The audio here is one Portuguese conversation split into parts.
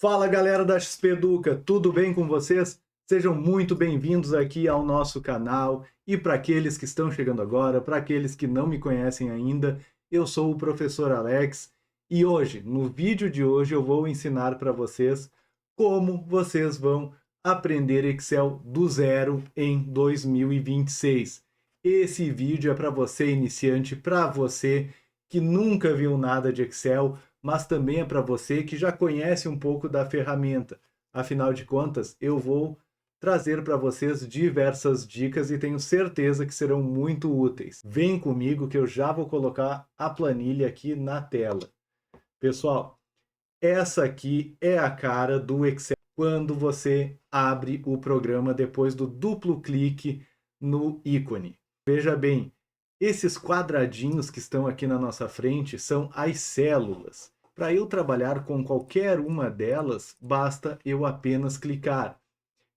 Fala galera da XP Educa, tudo bem com vocês? Sejam muito bem-vindos aqui ao nosso canal e para aqueles que estão chegando agora, para aqueles que não me conhecem ainda, eu sou o professor Alex e hoje, no vídeo de hoje, eu vou ensinar para vocês como vocês vão aprender Excel do zero em 2026. Esse vídeo é para você iniciante, para você que nunca viu nada de Excel, mas também é para você que já conhece um pouco da ferramenta. Afinal de contas, eu vou trazer para vocês diversas dicas e tenho certeza que serão muito úteis. Vem comigo que eu já vou colocar a planilha aqui na tela. Pessoal, essa aqui é a cara do Excel quando você abre o programa depois do duplo clique no ícone. Veja bem, esses quadradinhos que estão aqui na nossa frente são as células. Para eu trabalhar com qualquer uma delas, basta eu apenas clicar.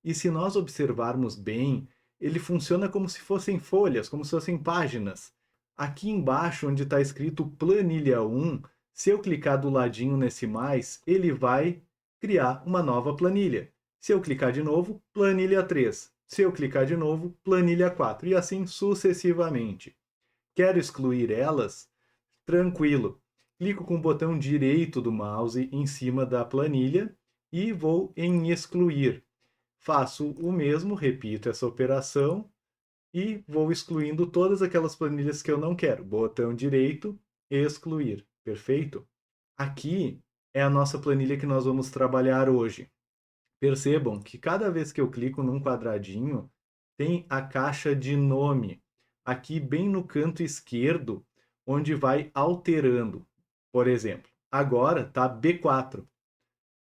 E se nós observarmos bem, ele funciona como se fossem folhas, como se fossem páginas. Aqui embaixo, onde está escrito Planilha 1, se eu clicar do ladinho nesse mais, ele vai criar uma nova planilha. Se eu clicar de novo, Planilha 3. Se eu clicar de novo, Planilha 4. E assim sucessivamente. Quero excluir elas? Tranquilo. Clico com o botão direito do mouse em cima da planilha e vou em excluir. Faço o mesmo, repito essa operação e vou excluindo todas aquelas planilhas que eu não quero. Botão direito, excluir. Perfeito? Aqui é a nossa planilha que nós vamos trabalhar hoje. Percebam que cada vez que eu clico num quadradinho, tem a caixa de nome. Aqui bem no canto esquerdo, onde vai alterando. Por exemplo, agora está B4.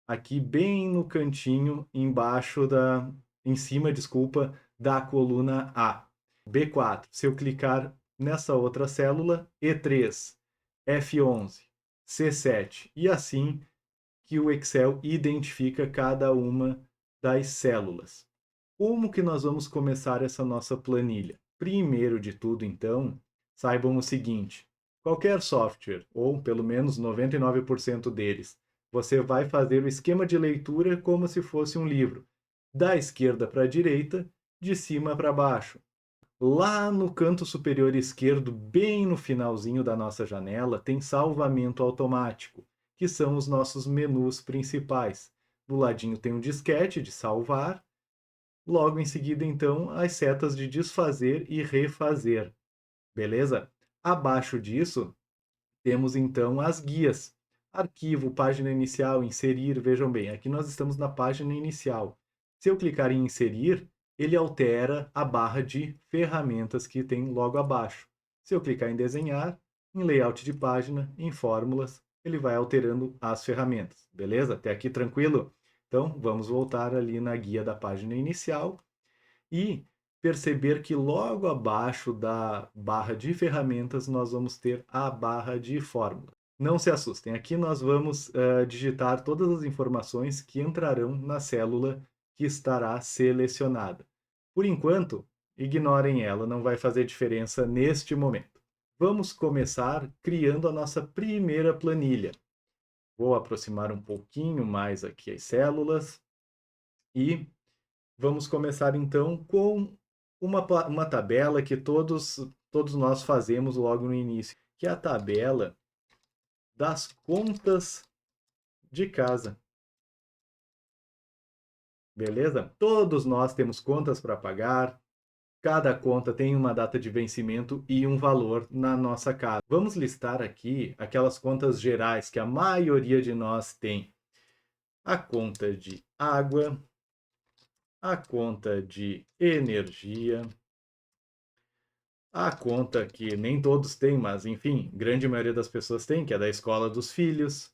Aqui bem no cantinho embaixo em cima, desculpa, da coluna A. B4. Se eu clicar nessa outra célula, E3, F11, C7 e assim que o Excel identifica cada uma das células. Como que nós vamos começar essa nossa planilha? Primeiro de tudo, então, saibam o seguinte: qualquer software, ou pelo menos 99% deles, você vai fazer o esquema de leitura como se fosse um livro, da esquerda para a direita, de cima para baixo. Lá no canto superior esquerdo, bem no finalzinho da nossa janela, tem salvamento automático, que são os nossos menus principais. Do ladinho tem um disquete de salvar, logo em seguida, então, as setas de desfazer e refazer. Beleza? Abaixo disso, temos então as guias. Arquivo, página inicial, inserir. Vejam bem, aqui nós estamos na página inicial. Se eu clicar em inserir, ele altera a barra de ferramentas que tem logo abaixo. Se eu clicar em desenhar, em layout de página, em fórmulas, ele vai alterando as ferramentas. Beleza? Até aqui tranquilo? Então, vamos voltar ali na guia da página inicial e perceber que logo abaixo da barra de ferramentas nós vamos ter a barra de fórmula. Não se assustem, aqui nós vamos digitar todas as informações que entrarão na célula que estará selecionada. Por enquanto, ignorem ela, não vai fazer diferença neste momento. Vamos começar criando a nossa primeira planilha. Vou aproximar um pouquinho mais aqui as células e vamos começar então com uma tabela que todos nós fazemos logo no início, que é a tabela das contas de casa. Beleza? Todos nós temos contas para pagar, cada conta tem uma data de vencimento e um valor na nossa casa. Vamos listar aqui aquelas contas gerais que a maioria de nós tem. A conta de água, a conta de energia, a conta que nem todos têm, mas enfim, grande maioria das pessoas tem, que é da escola dos filhos.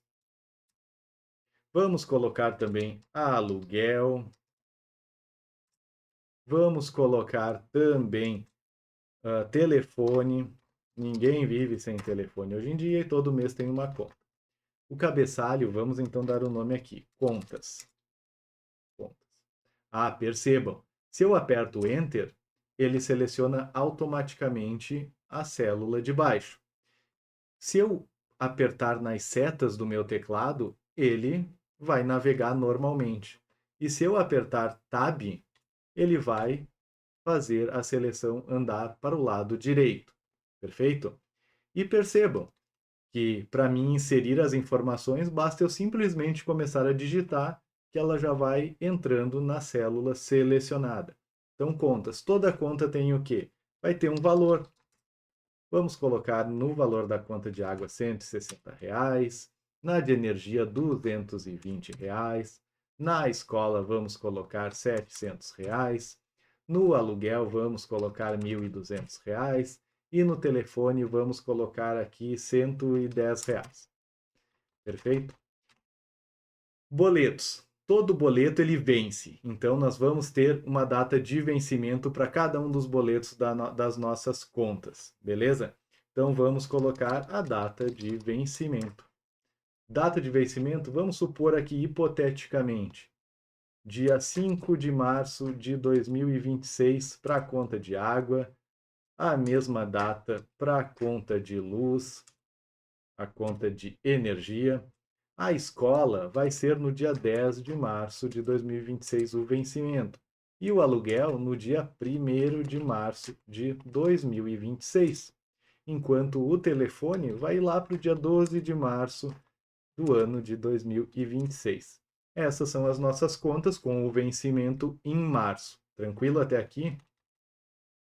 Vamos colocar também aluguel. Vamos colocar também telefone. Ninguém vive sem telefone hoje em dia e todo mês tem uma conta. O cabeçalho, vamos então dar o nome aqui, contas. Contas. Ah, percebam, se eu aperto Enter, ele seleciona automaticamente a célula de baixo. Se eu apertar nas setas do meu teclado, ele vai navegar normalmente. E se eu apertar Tab, ele vai fazer a seleção andar para o lado direito. Perfeito? E percebam que para mim inserir as informações, basta eu simplesmente começar a digitar que ela já vai entrando na célula selecionada. Então, contas. Toda conta tem o quê? Vai ter um valor. Vamos colocar no valor da conta de água R$ 160, na de energia R$ 220, na escola vamos colocar R$ 700, no aluguel vamos colocar R$ 1.200 e no telefone vamos colocar aqui R$ 110. Perfeito? Boletos. Todo boleto ele vence. Então nós vamos ter uma data de vencimento para cada um dos boletos das nossas contas, beleza? Então vamos colocar a data de vencimento. Data de vencimento, vamos supor aqui hipoteticamente, dia 5 de março de 2026 para a conta de água, a mesma data para a conta de luz, a conta de energia. A escola vai ser no dia 10 de março de 2026 o vencimento. E o aluguel no dia 1º de março de 2026. Enquanto o telefone vai lá para o dia 12 de março do ano de 2026. Essas são as nossas contas com o vencimento em março. Tranquilo até aqui?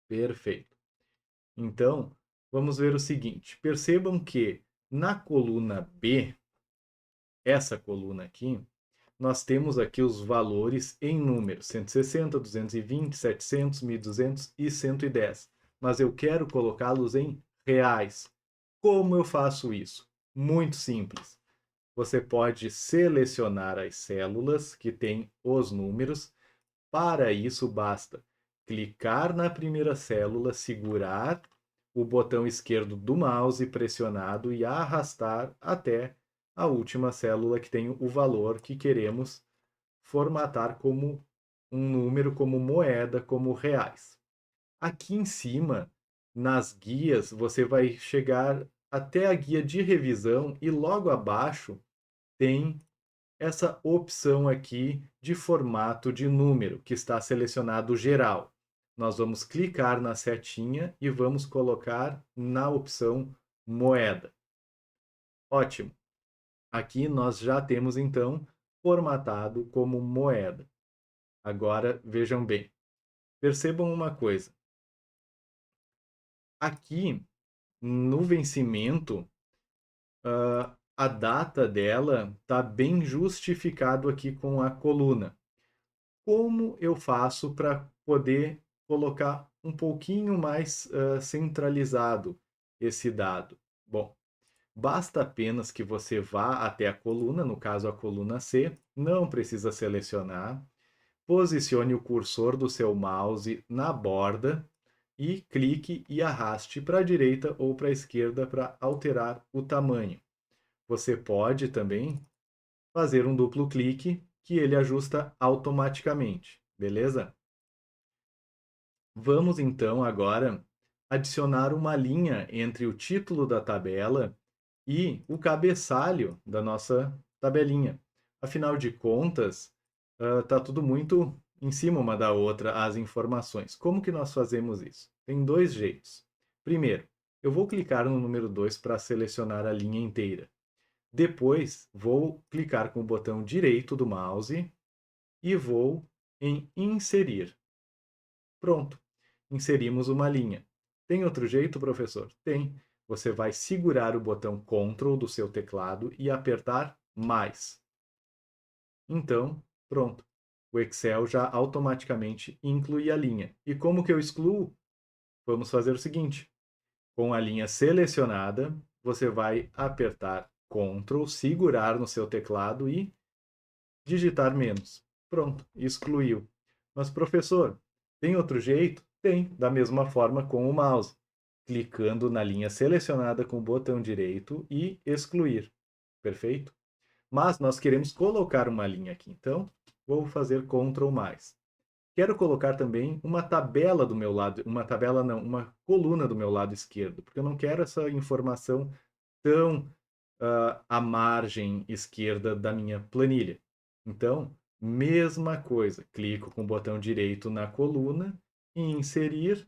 Perfeito. Então, vamos ver o seguinte. Percebam que na coluna B, essa coluna aqui, nós temos aqui os valores em números: 160, 220, 700, 1.200 e 110. Mas eu quero colocá-los em reais. Como eu faço isso? Muito simples. Você pode selecionar as células que têm os números. Para isso, basta clicar na primeira célula, segurar o botão esquerdo do mouse pressionado e arrastar até a última célula que tem o valor que queremos formatar como um número, como moeda, como reais. Aqui em cima, nas guias, você vai chegar até a guia de revisão e logo abaixo tem essa opção aqui de formato de número, que está selecionado geral. Nós vamos clicar na setinha e vamos colocar na opção moeda. Ótimo. Aqui nós já temos então formatado como moeda. Agora vejam bem. Percebam uma coisa. Aqui no vencimento, a data dela está bem justificado aqui com a coluna. Como eu faço para poder colocar um pouquinho mais centralizado esse dado? Bom, basta apenas que você vá até a coluna, no caso a coluna C, não precisa selecionar, posicione o cursor do seu mouse na borda e clique e arraste para a direita ou para a esquerda para alterar o tamanho. Você pode também fazer um duplo clique que ele ajusta automaticamente, beleza? Vamos então agora adicionar uma linha entre o título da tabela e o cabeçalho da nossa tabelinha. Afinal de contas, está tudo muito em cima uma da outra as informações. Como que nós fazemos isso? Tem dois jeitos. Primeiro, eu vou clicar no número 2 para selecionar a linha inteira. Depois, vou clicar com o botão direito do mouse e vou em inserir. Pronto, inserimos uma linha. Tem outro jeito, professor? Tem. Você vai segurar o botão Ctrl do seu teclado e apertar mais. Então, pronto. O Excel já automaticamente inclui a linha. E como que eu excluo? Vamos fazer o seguinte. Com a linha selecionada, você vai apertar Ctrl, segurar no seu teclado e digitar menos. Pronto, excluiu. Mas, professor, tem outro jeito? Tem, da mesma forma com o mouse. Clicando na linha selecionada com o botão direito e excluir. Perfeito? Mas nós queremos colocar uma linha aqui, então vou fazer Ctrl+. Quero colocar também uma tabela do meu lado, uma coluna do meu lado esquerdo, porque eu não quero essa informação tão à margem esquerda da minha planilha. Então, mesma coisa, clico com o botão direito na coluna e inserir,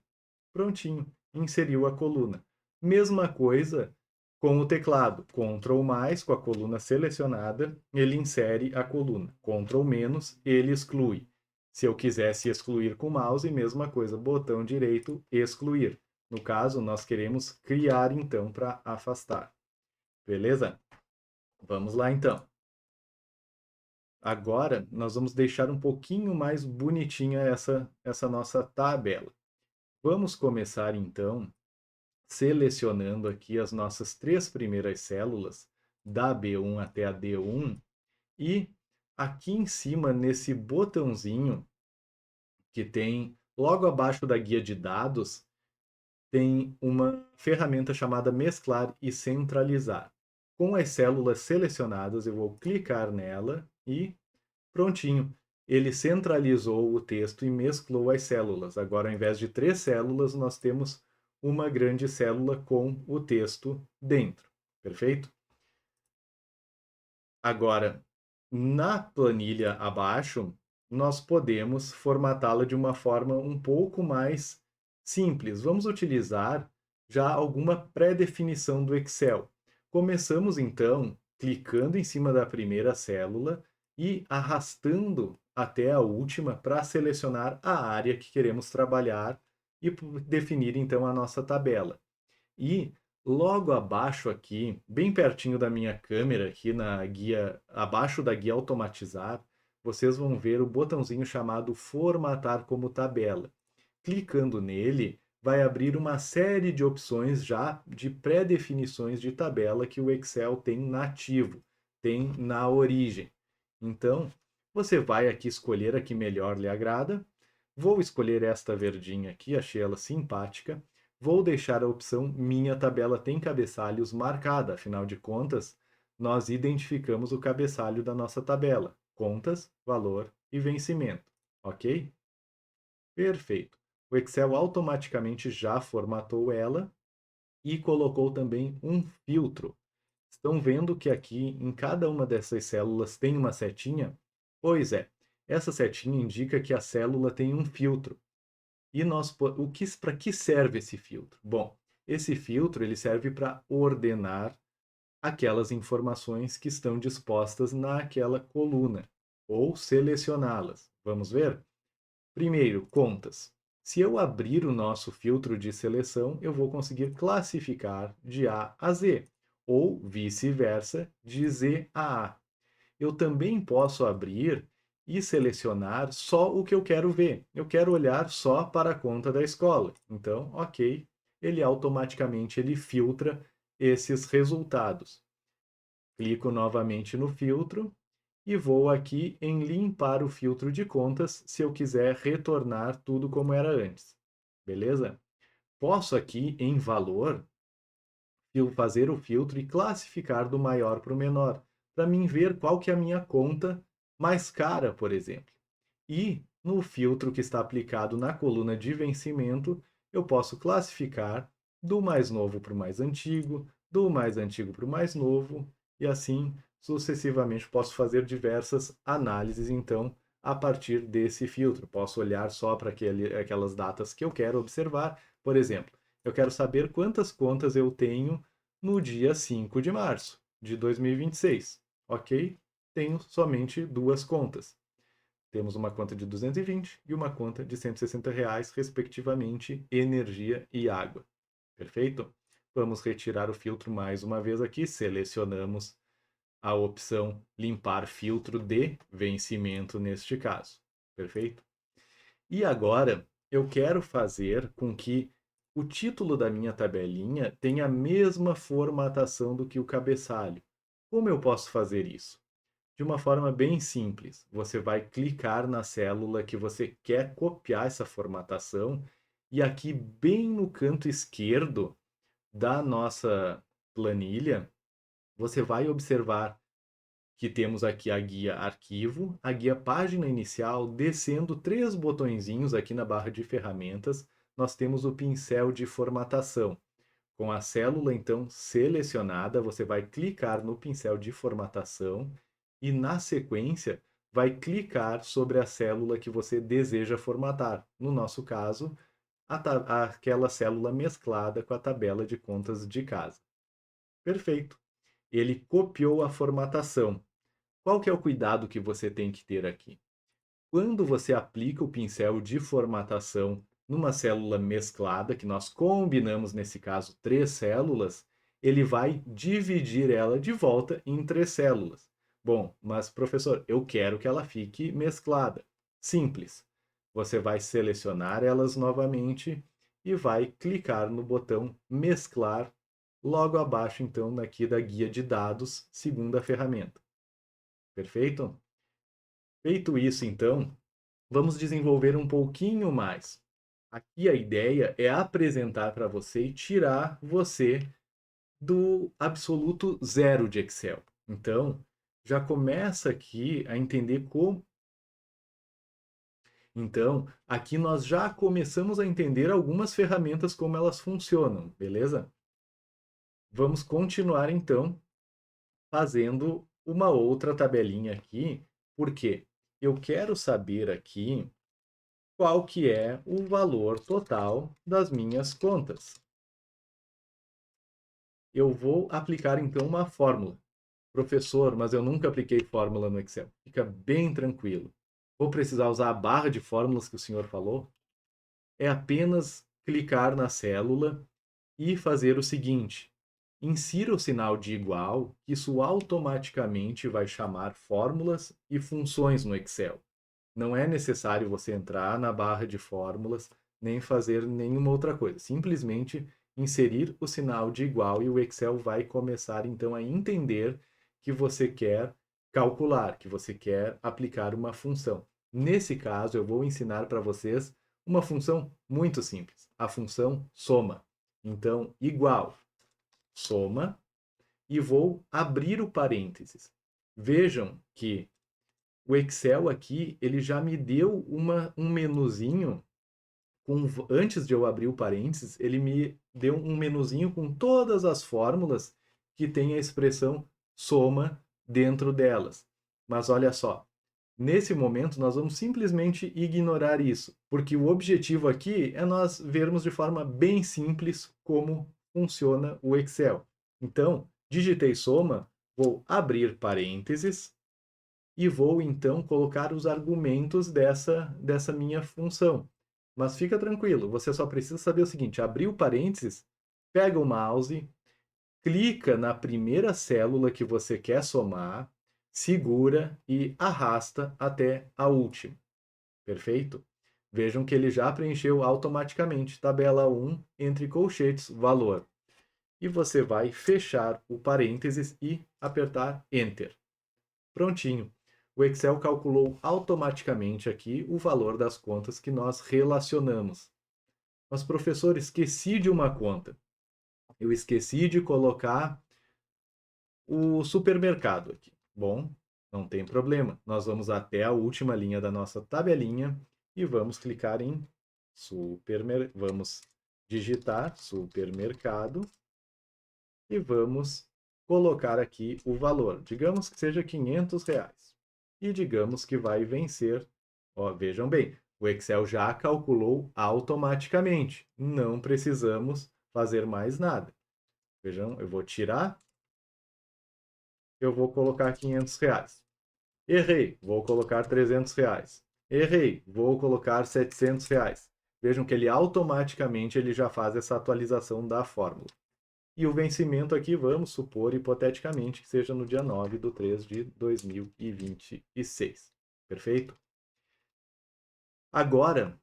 prontinho, inseriu a coluna. Mesma coisa com o teclado, Ctrl mais com a coluna selecionada, ele insere a coluna. Ctrl menos, ele exclui. Se eu quisesse excluir com o mouse, mesma coisa, botão direito, excluir. No caso, nós queremos criar então para afastar. Beleza? Vamos lá então. Agora nós vamos deixar um pouquinho mais bonitinha essa nossa tabela. Vamos começar então selecionando aqui as nossas 3 primeiras células, da B1 até a D1, e aqui em cima, nesse botãozinho que tem logo abaixo da guia de dados, tem uma ferramenta chamada mesclar e centralizar. Com as células selecionadas, eu vou clicar nela e prontinho. Ele centralizou o texto e mesclou as células. Agora, ao invés de 3 células, nós temos uma grande célula com o texto dentro. Perfeito? Agora, na planilha abaixo, nós podemos formatá-la de uma forma um pouco mais simples. Vamos utilizar já alguma pré-definição do Excel. Começamos então clicando em cima da primeira célula e arrastando até a última para selecionar a área que queremos trabalhar e definir então a nossa tabela. E logo abaixo aqui, bem pertinho da minha câmera, aqui na guia, abaixo da guia automatizar, vocês vão ver o botãozinho chamado formatar como tabela. Clicando nele, vai abrir uma série de opções já de pré-definições de tabela que o Excel tem nativo, tem na origem. Então, você vai aqui escolher a que melhor lhe agrada. Vou escolher esta verdinha aqui, achei ela simpática. Vou deixar a opção Minha tabela tem cabeçalhos marcada, afinal de contas, nós identificamos o cabeçalho da nossa tabela: contas, valor e vencimento. Ok? Perfeito. O Excel automaticamente já formatou ela e colocou também um filtro. Estão vendo que aqui em cada uma dessas células tem uma setinha? Pois é, essa setinha indica que a célula tem um filtro. E para que serve esse filtro? Bom, esse filtro ele serve para ordenar aquelas informações que estão dispostas naquela coluna ou selecioná-las. Vamos ver? Primeiro, contas. Se eu abrir o nosso filtro de seleção, eu vou conseguir classificar de A a Z, ou vice-versa, de Z a A. Eu também posso abrir e selecionar só o que eu quero ver. Eu quero olhar só para a conta da escola. Então, ok, ele automaticamente ele filtra esses resultados. Clico novamente no filtro e vou aqui em limpar o filtro de contas se eu quiser retornar tudo como era antes. Beleza? Posso aqui em valor fazer o filtro e classificar do maior para o menor, para mim ver qual que é a minha conta mais cara, por exemplo. E no filtro que está aplicado na coluna de vencimento, eu posso classificar do mais novo para o mais antigo, do mais antigo para o mais novo, e assim sucessivamente posso fazer diversas análises, então, a partir desse filtro. Posso olhar só para aquelas datas que eu quero observar. Por exemplo, eu quero saber quantas contas eu tenho no dia 5 de março de 2026. Ok? Tenho somente 2 contas. Temos uma conta de 220 e uma conta de R$ 160, respectivamente, energia e água. Perfeito? Vamos retirar o filtro mais uma vez aqui. Selecionamos a opção limpar filtro de vencimento neste caso. Perfeito? E agora eu quero fazer com que o título da minha tabelinha tenha a mesma formatação do que o cabeçalho. Como eu posso fazer isso? De uma forma bem simples. Você vai clicar na célula que você quer copiar essa formatação e aqui bem no canto esquerdo da nossa planilha, você vai observar que temos aqui a guia arquivo, a guia página inicial, descendo 3 botõezinhos aqui na barra de ferramentas, nós temos o pincel de formatação. Com a célula então selecionada, você vai clicar no pincel de formatação e na sequência vai clicar sobre a célula que você deseja formatar. No nosso caso, aquela célula mesclada com a tabela de contas de casa. Perfeito. Ele copiou a formatação. Qual que é o cuidado que você tem que ter aqui? Quando você aplica o pincel de formatação numa célula mesclada, que nós combinamos nesse caso 3 células, ele vai dividir ela de volta em 3 células. Bom, mas professor, eu quero que ela fique mesclada. Simples. Você vai selecionar elas novamente e vai clicar no botão mesclar logo abaixo então aqui da guia de dados, segunda ferramenta. Perfeito? Feito isso então, vamos desenvolver um pouquinho mais. Aqui a ideia é apresentar para você e tirar você do absoluto zero de Excel. Então, já começa aqui a entender como. Então, aqui nós já começamos a entender algumas ferramentas como elas funcionam, beleza? Vamos continuar então fazendo uma outra tabelinha aqui, porque eu quero saber aqui qual que é o valor total das minhas contas. Eu vou aplicar então uma fórmula. Professor, mas eu nunca apliquei fórmula no Excel. Fica bem tranquilo. Vou precisar usar a barra de fórmulas que o senhor falou? É apenas clicar na célula e fazer o seguinte: insira o sinal de igual, que isso automaticamente vai chamar fórmulas e funções no Excel. Não é necessário você entrar na barra de fórmulas, nem fazer nenhuma outra coisa. Simplesmente inserir o sinal de igual e o Excel vai começar então a entender que você quer calcular, que você quer aplicar uma função. Nesse caso, eu vou ensinar para vocês uma função muito simples, a função soma. Então, igual, soma, e vou abrir o parênteses. Vejam que o Excel aqui, ele já me deu um menuzinho, antes de eu abrir o parênteses, ele me deu um menuzinho com todas as fórmulas que tem a expressão soma dentro delas. Mas olha só, nesse momento nós vamos simplesmente ignorar isso, porque o objetivo aqui é nós vermos de forma bem simples como funciona o Excel. Então, digitei soma, vou abrir parênteses, e vou então colocar os argumentos dessa minha função. Mas fica tranquilo, você só precisa saber o seguinte: abrir o parênteses, pega o mouse, clica na primeira célula que você quer somar, segura e arrasta até a última. Perfeito? Vejam que ele já preencheu automaticamente tabela 1 entre colchetes valor. E você vai fechar o parênteses e apertar Enter. Prontinho. O Excel calculou automaticamente aqui o valor das contas que nós relacionamos. Mas, professor, esqueci de uma conta. Eu esqueci de colocar o supermercado aqui. Bom, não tem problema. Nós vamos até a última linha da nossa tabelinha e vamos clicar em supermercado. Vamos digitar supermercado e vamos colocar aqui o valor. Digamos que seja R$ 500. E digamos que vai vencer. Ó, vejam bem, o Excel já calculou automaticamente. Não precisamos fazer mais nada. Vejam, eu vou tirar, eu vou colocar R$ 500. Errei, vou colocar R$ 300. Errei, vou colocar R$ 700. Vejam que ele automaticamente ele já faz essa atualização da fórmula. E o vencimento aqui, vamos supor hipoteticamente que seja no dia 9/3/2026. Perfeito? Agora,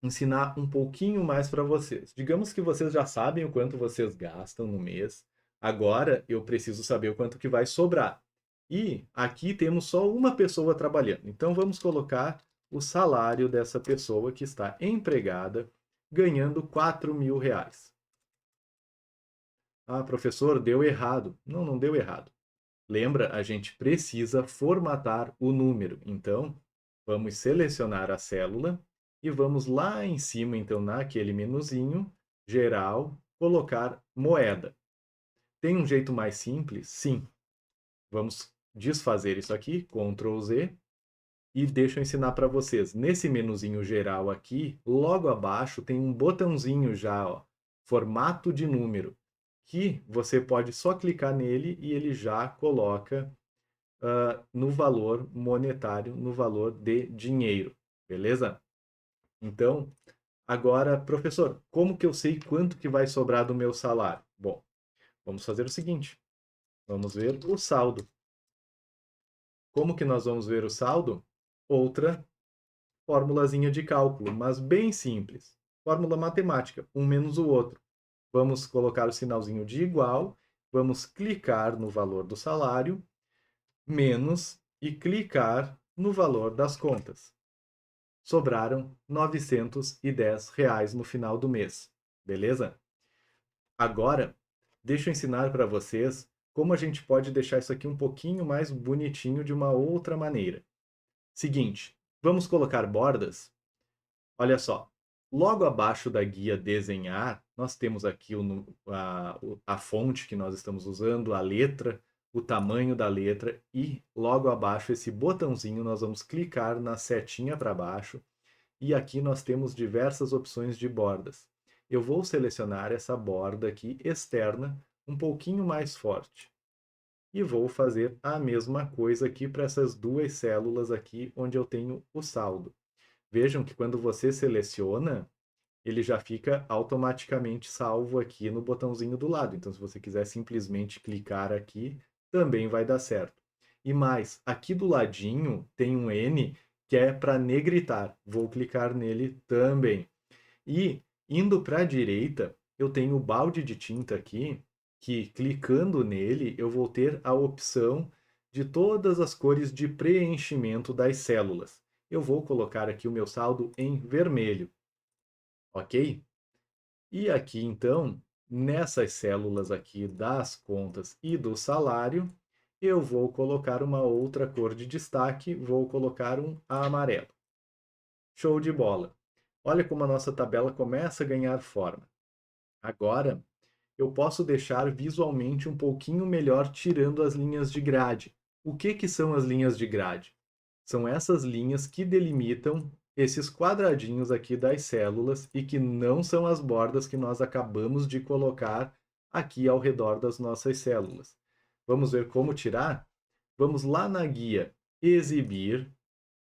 ensinar um pouquinho mais para vocês. Digamos que vocês já sabem o quanto vocês gastam no mês. Agora eu preciso saber o quanto que vai sobrar. E aqui temos só uma pessoa trabalhando. Então vamos colocar o salário dessa pessoa que está empregada ganhando R$ 4.000. Ah, professor, deu errado. Não, não deu errado. Lembra, a gente precisa formatar o número. Então, vamos selecionar a célula e vamos lá em cima, então, naquele menuzinho, geral, colocar moeda. Tem um jeito mais simples? Sim. Vamos desfazer isso aqui, Ctrl Z, E deixa eu ensinar para vocês. Nesse menuzinho geral aqui, logo abaixo tem um botãozinho já, ó, formato de número, que você pode só clicar nele e ele já coloca no valor monetário, no valor de dinheiro, beleza? Então, agora, professor, como que eu sei quanto que vai sobrar do meu salário? Bom, vamos fazer o seguinte, vamos ver o saldo. Como que nós vamos ver o saldo? Outra formulazinha de cálculo, mas bem simples. Fórmula matemática, um menos o outro. Vamos colocar o sinalzinho de igual, vamos clicar no valor do salário, menos e clicar no valor das contas. Sobraram R$ 910 no final do mês, beleza? Agora, deixa eu ensinar para vocês como a gente pode deixar isso aqui um pouquinho mais bonitinho de uma outra maneira. Seguinte, vamos colocar bordas? Olha só, logo abaixo da guia desenhar, nós temos aqui a fonte que nós estamos usando, a letra, o tamanho da letra e logo abaixo esse botãozinho nós vamos clicar na setinha para baixo e aqui nós temos diversas opções de bordas. Eu vou selecionar essa borda aqui externa um pouquinho mais forte e vou fazer a mesma coisa aqui para essas duas células aqui onde eu tenho o saldo. Vejam que quando você seleciona, ele já fica automaticamente salvo aqui no botãozinho do lado. Então, se você quiser simplesmente clicar aqui, também vai dar certo. E mais, aqui do ladinho tem um N que é para negritar. Vou clicar nele também. E indo para a direita, eu tenho o balde de tinta aqui, que clicando nele eu vou ter a opção de todas as cores de preenchimento das células. Eu vou colocar aqui o meu saldo em vermelho, ok? E aqui então, nessas células aqui das contas e do salário, eu vou colocar uma outra cor de destaque, vou colocar um amarelo. Show de bola! Olha como a nossa tabela começa a ganhar forma. Agora, eu posso deixar visualmente um pouquinho melhor tirando as linhas de grade. O que que são as linhas de grade? São essas linhas que delimitam esses quadradinhos aqui das células e que não são as bordas que nós acabamos de colocar aqui ao redor das nossas células. Vamos ver como tirar? Vamos lá na guia Exibir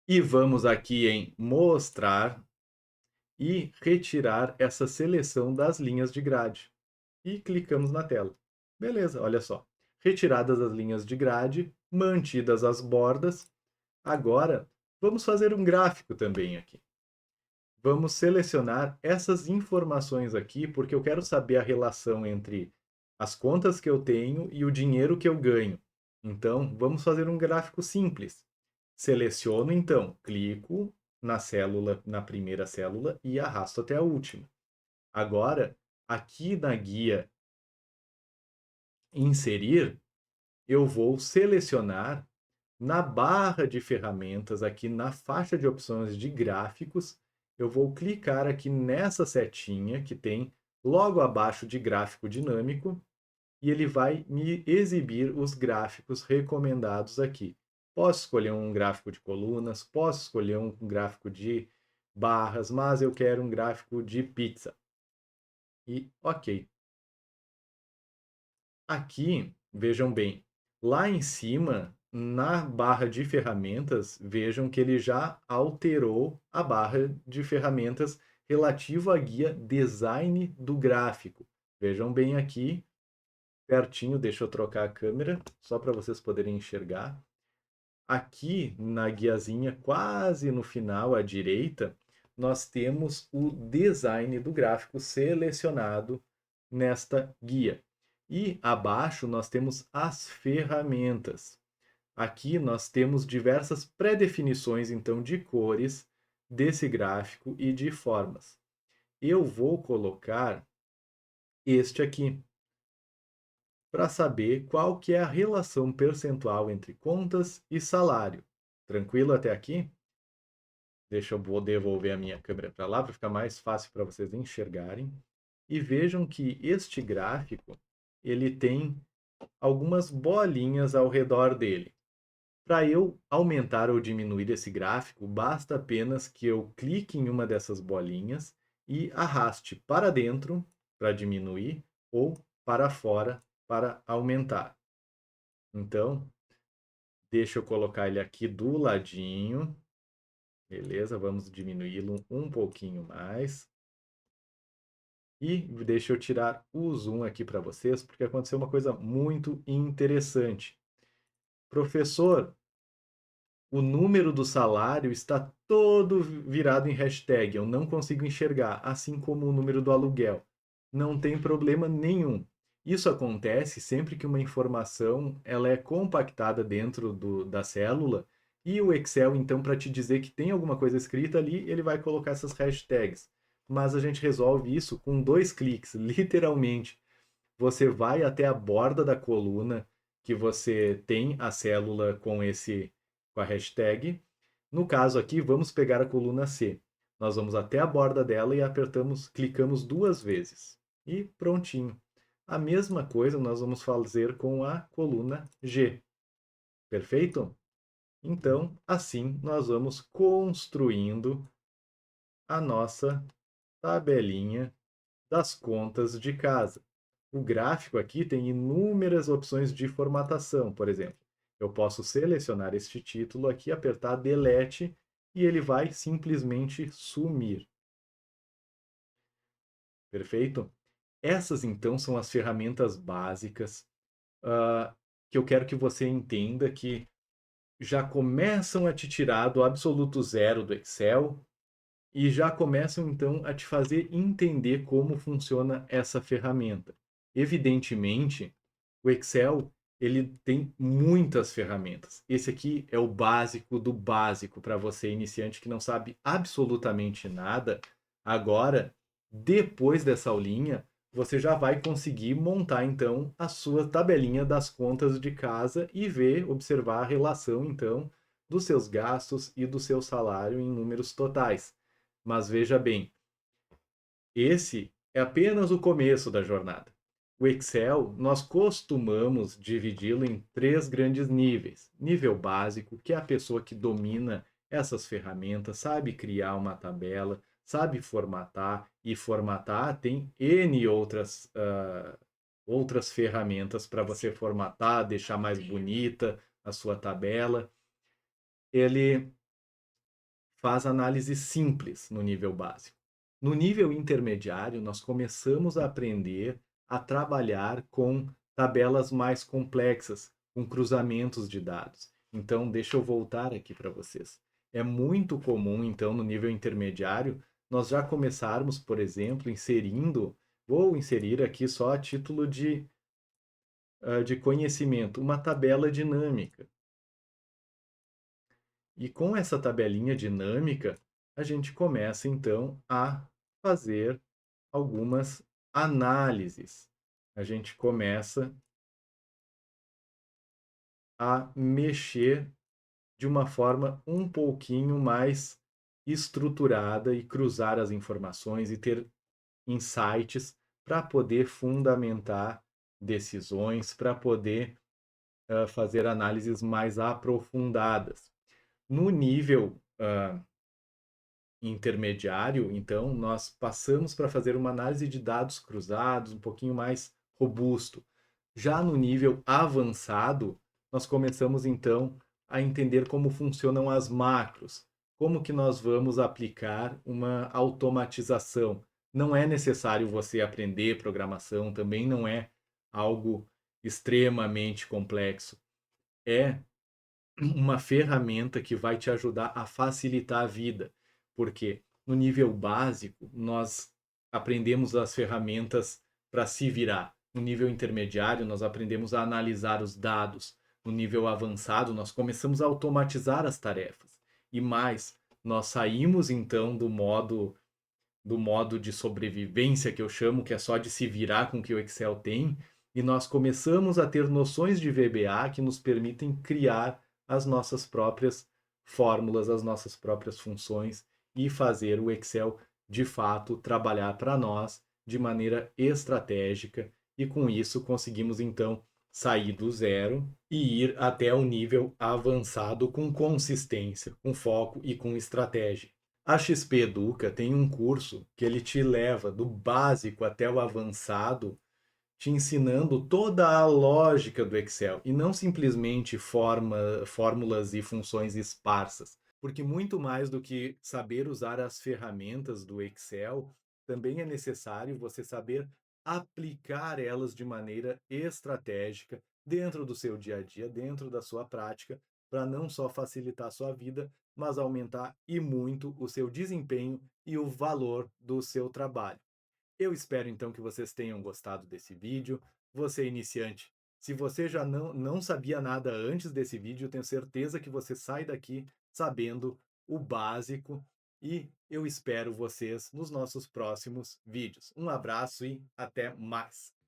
e vamos aqui em Mostrar e retirar essa seleção das linhas de grade. E clicamos na tela. Beleza, olha só. Retiradas as linhas de grade, mantidas as bordas. Agora, vamos fazer um gráfico também aqui. Vamos selecionar essas informações aqui, porque eu quero saber a relação entre as contas que eu tenho e o dinheiro que eu ganho. Então, vamos fazer um gráfico simples. Seleciono, então, clico na célula, na primeira célula e arrasto até a última. Agora, aqui na guia Inserir, eu vou selecionar na barra de ferramentas, aqui na faixa de opções de gráficos, eu vou clicar aqui nessa setinha que tem logo abaixo de gráfico dinâmico e ele vai me exibir os gráficos recomendados aqui. Posso escolher um gráfico de colunas, posso escolher um gráfico de barras, mas eu quero um gráfico de pizza. E ok. Aqui, vejam bem, lá em cima, na barra de ferramentas, vejam que ele já alterou a barra de ferramentas relativa à guia Design do Gráfico. Vejam bem aqui, pertinho, deixa eu trocar a câmera, só para vocês poderem enxergar. Aqui na guiazinha, quase no final à direita, nós temos o design do gráfico selecionado nesta guia. E abaixo nós temos as ferramentas. Aqui nós temos diversas pré-definições então de cores desse gráfico e de formas. Eu vou colocar este aqui para saber qual que é a relação percentual entre contas e salário. Tranquilo até aqui? Deixa eu devolver a minha câmera para lá para ficar mais fácil para vocês enxergarem. E vejam que este gráfico ele tem algumas bolinhas ao redor dele. Para eu aumentar ou diminuir esse gráfico, basta apenas que eu clique em uma dessas bolinhas e arraste para dentro para diminuir ou para fora para aumentar. Então, deixa eu colocar ele aqui do ladinho. Beleza, vamos diminuí-lo um pouquinho mais. E deixa eu tirar o zoom aqui para vocês, porque aconteceu uma coisa muito interessante. Professor, o número do salário está todo virado em hashtag, eu não consigo enxergar, assim como o número do aluguel. Não tem problema nenhum. Isso acontece sempre que uma informação ela é compactada dentro da célula e o Excel, então, para te dizer que tem alguma coisa escrita ali, ele vai colocar essas hashtags. Mas a gente resolve isso com 2 cliques, literalmente. Você vai até a borda da coluna que você tem a célula com a hashtag. No caso aqui, vamos pegar a coluna C. Nós vamos até a borda dela e clicamos 2 vezes. E prontinho. A mesma coisa nós vamos fazer com a coluna G. Perfeito? Então, assim nós vamos construindo a nossa tabelinha das contas de casa. O gráfico aqui tem inúmeras opções de formatação, por exemplo. Eu posso selecionar este título aqui, apertar Delete e ele vai simplesmente sumir. Perfeito? Essas então são as ferramentas básicas que eu quero que você entenda que já começam a te tirar do absoluto zero do Excel e já começam então a te fazer entender como funciona essa ferramenta. Evidentemente, o Excel ele tem muitas ferramentas. Esse aqui é o básico do básico para você iniciante que não sabe absolutamente nada. Agora, depois dessa aulinha, você já vai conseguir montar então a sua tabelinha das contas de casa e ver, observar a relação então dos seus gastos e do seu salário em números totais. Mas veja bem, esse é apenas o começo da jornada. O Excel, nós costumamos dividi-lo em 3 grandes níveis. Nível básico, que é a pessoa que domina essas ferramentas, sabe criar uma tabela, sabe formatar, e formatar tem N outras ferramentas para você formatar, deixar mais bonita a sua tabela. Ele faz análise simples no nível básico. No nível intermediário, nós começamos a aprender a trabalhar com tabelas mais complexas, com cruzamentos de dados. Então, deixa eu voltar aqui para vocês. É muito comum, então, no nível intermediário, nós já começarmos, por exemplo, vou inserir aqui só a título de conhecimento, uma tabela dinâmica. E com essa tabelinha dinâmica, a gente começa então a fazer algumas análises. A gente começa a mexer de uma forma um pouquinho mais estruturada e cruzar as informações e ter insights para poder fundamentar decisões, para poder fazer análises mais aprofundadas. No nível intermediário, então, nós passamos para fazer uma análise de dados cruzados, um pouquinho mais robusto. Já no nível avançado, nós começamos então a entender como funcionam as macros, como que nós vamos aplicar uma automatização. Não é necessário você aprender programação, também não é algo extremamente complexo. É uma ferramenta que vai te ajudar a facilitar a vida, porque no nível básico nós aprendemos as ferramentas para se virar. No nível intermediário nós aprendemos a analisar os dados. No nível avançado nós começamos a automatizar as tarefas. E mais, nós saímos então do modo de sobrevivência que eu chamo, que é só de se virar com o que o Excel tem, e nós começamos a ter noções de VBA que nos permitem criar as nossas próprias fórmulas, as nossas próprias funções e fazer o Excel de fato trabalhar para nós de maneira estratégica e com isso conseguimos então sair do zero e ir até o nível avançado com consistência, com foco e com estratégia. A XP Educa tem um curso que ele te leva do básico até o avançado, te ensinando toda a lógica do Excel e não simplesmente fórmulas e funções esparsas. Porque muito mais do que saber usar as ferramentas do Excel, também é necessário você saber aplicar elas de maneira estratégica dentro do seu dia a dia, dentro da sua prática, para não só facilitar a sua vida, mas aumentar e muito o seu desempenho e o valor do seu trabalho. Eu espero então que vocês tenham gostado desse vídeo. Você iniciante, se você já não sabia nada antes desse vídeo, eu tenho certeza que você sai daqui sabendo o básico e eu espero vocês nos nossos próximos vídeos. Um abraço e até mais!